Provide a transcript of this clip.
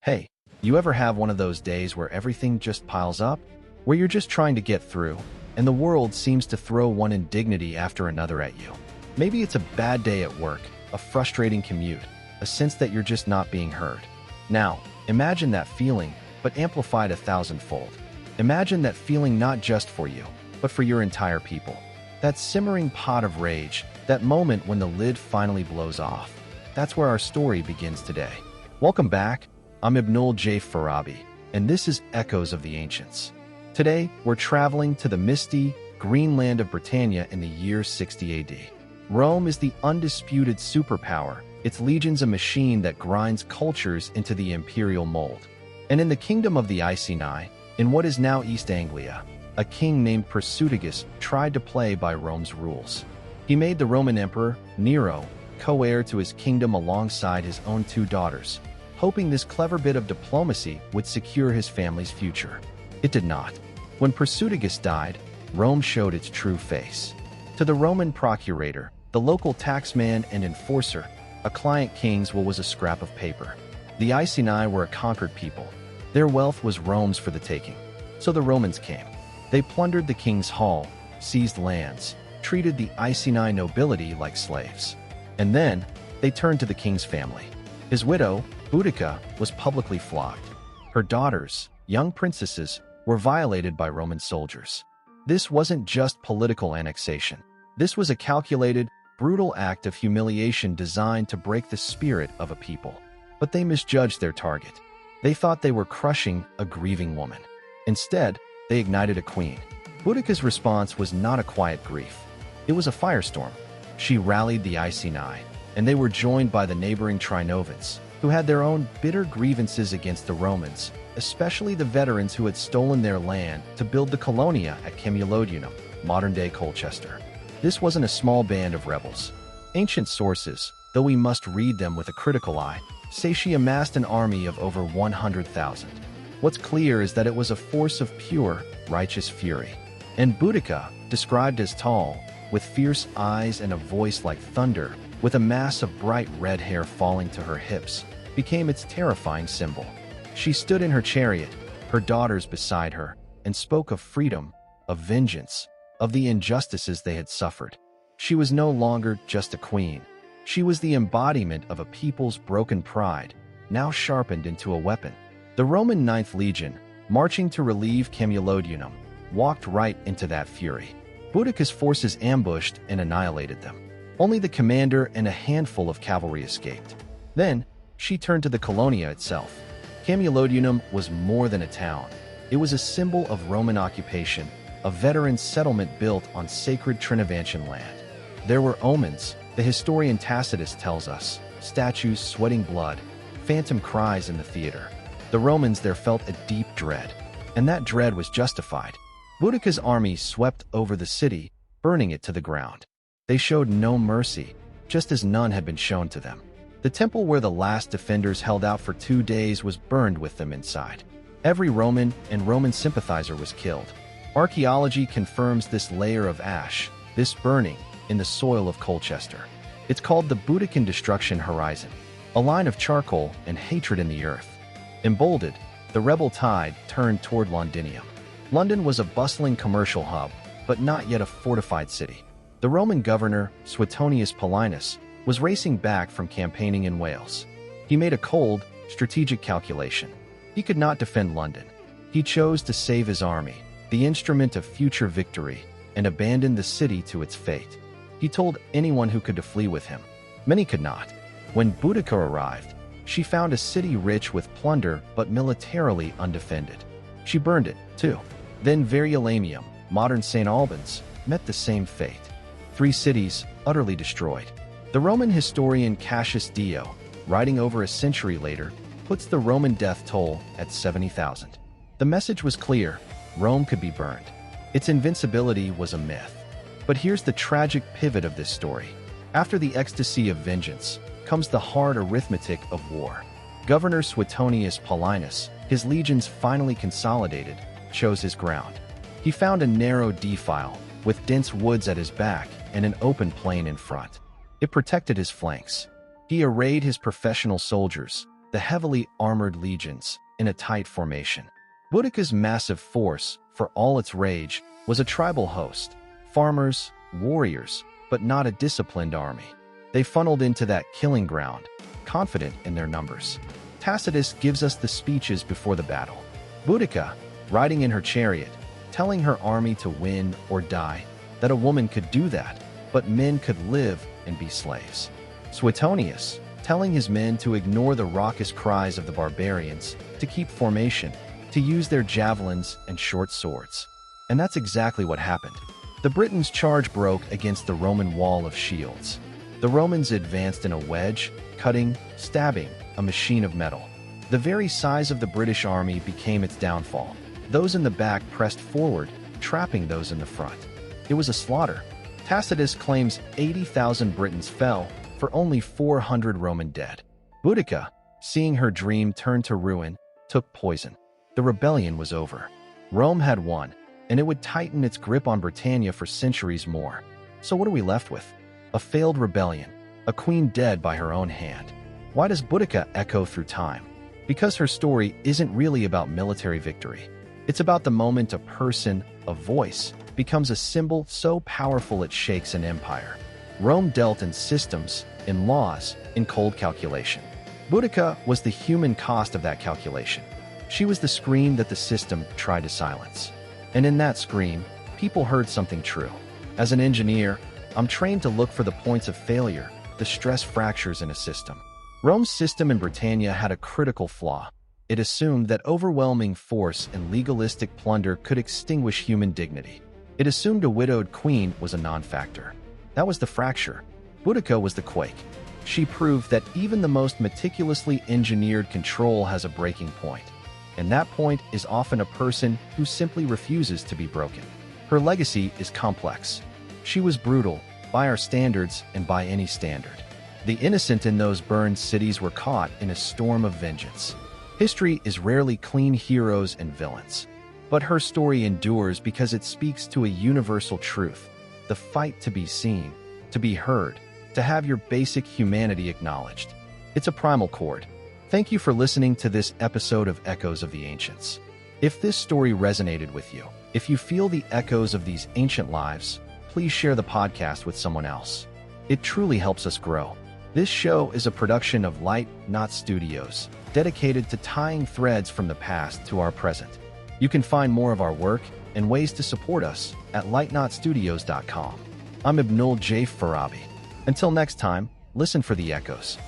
Hey, you ever have one of those days where everything just piles up? Where you're just trying to get through, and the world seems to throw one indignity after another at you? Maybe it's a bad day at work, a frustrating commute, a sense that you're just not being heard. Now, imagine that feeling, but amplified 1,000-fold. Imagine that feeling not just for you, but for your entire people. That simmering pot of rage, that moment when the lid finally blows off. That's where our story begins today. Welcome back. I'm Ibnul J. Farabi, and this is Echoes of the Ancients. Today, we're traveling to the misty, green land of Britannia in the year 60 AD. Rome is the undisputed superpower, its legions a machine that grinds cultures into the imperial mold. And in the kingdom of the Iceni, in what is now East Anglia, a king named Prasutagus tried to play by Rome's rules. He made the Roman Emperor, Nero, co-heir to his kingdom alongside his own two daughters, hoping this clever bit of diplomacy would secure his family's future. It did not. When Prasutagus died, Rome showed its true face. To the Roman procurator, the local taxman and enforcer, a client king's will was a scrap of paper. The Iceni were a conquered people. Their wealth was Rome's for the taking. So the Romans came. They plundered the king's hall, seized lands, treated the Iceni nobility like slaves. And then, they turned to the king's family. His widow, Boudica, was publicly flogged. Her daughters, young princesses, were violated by Roman soldiers. This wasn't just political annexation. This was a calculated, brutal act of humiliation designed to break the spirit of a people. But they misjudged their target. They thought they were crushing a grieving woman. Instead, they ignited a queen. Boudica's response was not a quiet grief. It was a firestorm. She rallied the Iceni, and they were joined by the neighboring Trinovans, who had their own bitter grievances against the Romans, especially the veterans who had stolen their land to build the colonia at Camulodunum, modern-day Colchester. This wasn't a small band of rebels. Ancient sources, though we must read them with a critical eye, say she amassed an army of over 100,000. What's clear is that it was a force of pure, righteous fury. And Boudica, described as tall, with fierce eyes and a voice like thunder, with a mass of bright red hair falling to her hips, became its terrifying symbol. She stood in her chariot, her daughters beside her, and spoke of freedom, of vengeance, of the injustices they had suffered. She was no longer just a queen. She was the embodiment of a people's broken pride, now sharpened into a weapon. The Roman Ninth Legion, marching to relieve Camulodunum, walked right into that fury. Boudica's forces ambushed and annihilated them. Only the commander and a handful of cavalry escaped. Then, she turned to the colonia itself. Camulodunum was more than a town. It was a symbol of Roman occupation, a veteran settlement built on sacred Trinovantian land. There were omens, the historian Tacitus tells us, statues sweating blood, phantom cries in the theater. The Romans there felt a deep dread, and that dread was justified. Boudica's army swept over the city, burning it to the ground. They showed no mercy, just as none had been shown to them. The temple where the last defenders held out for 2 days was burned with them inside. Every Roman and Roman sympathizer was killed. Archaeology confirms this layer of ash, this burning, in the soil of Colchester. It's called the Boudican destruction horizon, a line of charcoal and hatred in the earth. Emboldened, the rebel tide turned toward Londinium. London was a bustling commercial hub, but not yet a fortified city. The Roman governor, Suetonius Paulinus, was racing back from campaigning in Wales. He made a cold, strategic calculation. He could not defend London. He chose to save his army, the instrument of future victory, and abandon the city to its fate. He told anyone who could to flee with him. Many could not. When Boudica arrived, she found a city rich with plunder but militarily undefended. She burned it, too. Then Verulamium, modern St. Albans, met the same fate. 3 cities, utterly destroyed. The Roman historian Cassius Dio, writing over a century later, puts the Roman death toll at 70,000. The message was clear: Rome could be burned. Its invincibility was a myth. But here's the tragic pivot of this story. After the ecstasy of vengeance comes the hard arithmetic of war. Governor Suetonius Paulinus, his legions finally consolidated, chose his ground. He found a narrow defile, with dense woods at his back and an open plain in front. It protected his flanks. He arrayed his professional soldiers, the heavily armored legions, in a tight formation. Boudica's massive force, for all its rage, was a tribal host. Farmers, warriors, but not a disciplined army. They funneled into that killing ground, confident in their numbers. Tacitus gives us the speeches before the battle. Boudica, riding in her chariot, telling her army to win or die, that a woman could do that, but men could live and be slaves. Suetonius, telling his men to ignore the raucous cries of the barbarians, to keep formation, to use their javelins and short swords. And that's exactly what happened. The Britons' charge broke against the Roman wall of shields. The Romans advanced in a wedge, cutting, stabbing, a machine of metal. The very size of the British army became its downfall. Those in the back pressed forward, trapping those in the front. It was a slaughter. Tacitus claims 80,000 Britons fell, for only 400 Roman dead. Boudica, seeing her dream turn to ruin, took poison. The rebellion was over. Rome had won, and it would tighten its grip on Britannia for centuries more. So what are we left with? A failed rebellion, a queen dead by her own hand. Why does Boudica echo through time? Because her story isn't really about military victory. It's about the moment a person, a voice, becomes a symbol so powerful it shakes an empire. Rome dealt in systems, in laws, in cold calculation. Boudica was the human cost of that calculation. She was the scream that the system tried to silence. And in that scream, people heard something true. As an engineer, I'm trained to look for the points of failure, the stress fractures in a system. Rome's system in Britannia had a critical flaw. It assumed that overwhelming force and legalistic plunder could extinguish human dignity. It assumed a widowed queen was a non-factor. That was the fracture. Boudica was the quake. She proved that even the most meticulously engineered control has a breaking point. And that point is often a person who simply refuses to be broken. Her legacy is complex. She was brutal, by our standards and by any standard. The innocent in those burned cities were caught in a storm of vengeance. History is rarely clean heroes and villains. But her story endures because it speaks to a universal truth: the fight to be seen, to be heard, to have your basic humanity acknowledged. It's a primal chord. Thank you for listening to this episode of Echoes of the Ancients. If this story resonated with you, if you feel the echoes of these ancient lives, please share the podcast with someone else. It truly helps us grow. This show is a production of Light Not Studios, dedicated to tying threads from the past to our present. You can find more of our work and ways to support us at lightnotstudios.com. I'm Ibnul J. Farabi. Until next time, listen for the echoes.